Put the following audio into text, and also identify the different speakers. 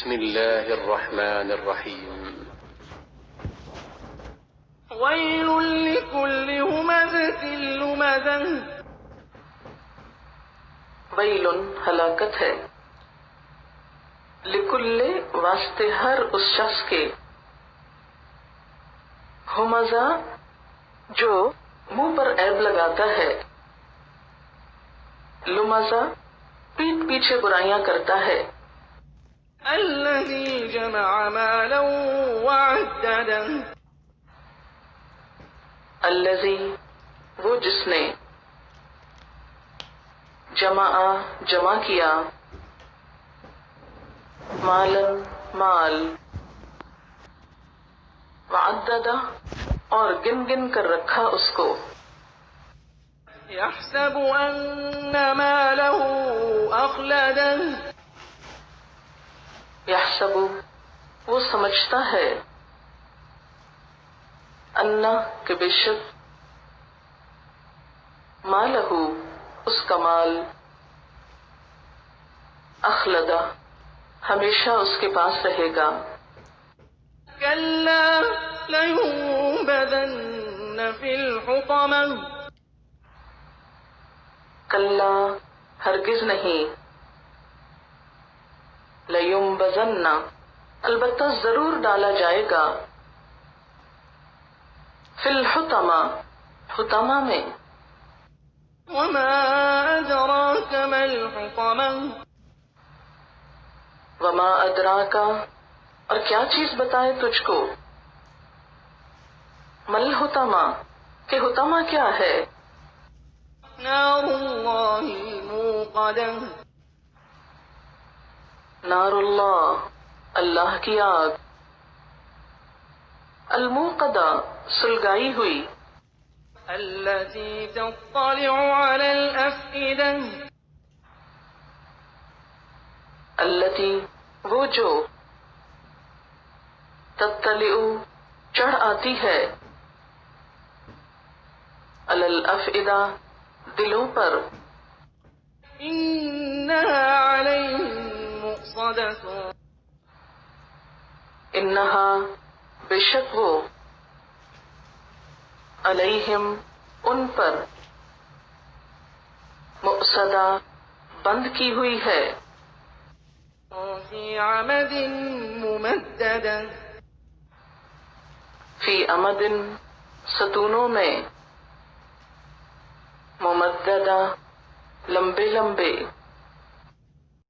Speaker 1: بسم الله الرحمن الرحيم
Speaker 2: ويل لكل همزة لمزة
Speaker 3: ویل ہلاکت ہے، لکل واسطے ہر اس شخص کے، ہمزہ جو منہ پر عیب لگاتا ہے، لمزہ پیٹ پیچھے برائیاں کرتا ہے،
Speaker 2: الذي جمع مالا وعدده
Speaker 3: الذی وہ جس نے، جمع کیا، مالن مال، وعددہ اور گن گن کر رکھا اس کو،
Speaker 2: يحسب أن ماله أخلده
Speaker 3: یحسب وہ سمجھتا ہے، انا کہ بے شک، مالہ اس کا مال، اخلدہ ہمیشہ اس کے پاس رہے گا،
Speaker 2: كلا لينبذن في الحطمة
Speaker 3: کلا ہرگز نہیں، لیمبذن البتہ ضرور ڈالا جائے گا، فی الحطمہ حطمہ میں،
Speaker 2: وما أدراك ما الحطمة
Speaker 3: وما ادراک اور کیا چیز بتائے تجھ کو، مل حطمہ کہ حطمہ کیا ہے،
Speaker 2: نار الله الموقدة
Speaker 3: نار اللہ اللہ کی آگ، الموقدہ سلگائی ہوئی،
Speaker 2: التي تطلع على الأفئدة
Speaker 3: التی وہ جو، تطلع چڑھ آتی ہے، علی الافئدہ دلوں پر،
Speaker 2: إنها عليهم مؤصدة
Speaker 3: انہا بے شک وہ، علیہم ان پر، مؤصدہ بند کی ہوئی ہے،
Speaker 2: في عمد ممددة
Speaker 3: فی امد ستونوں میں، ممددہ لمبے لمبے،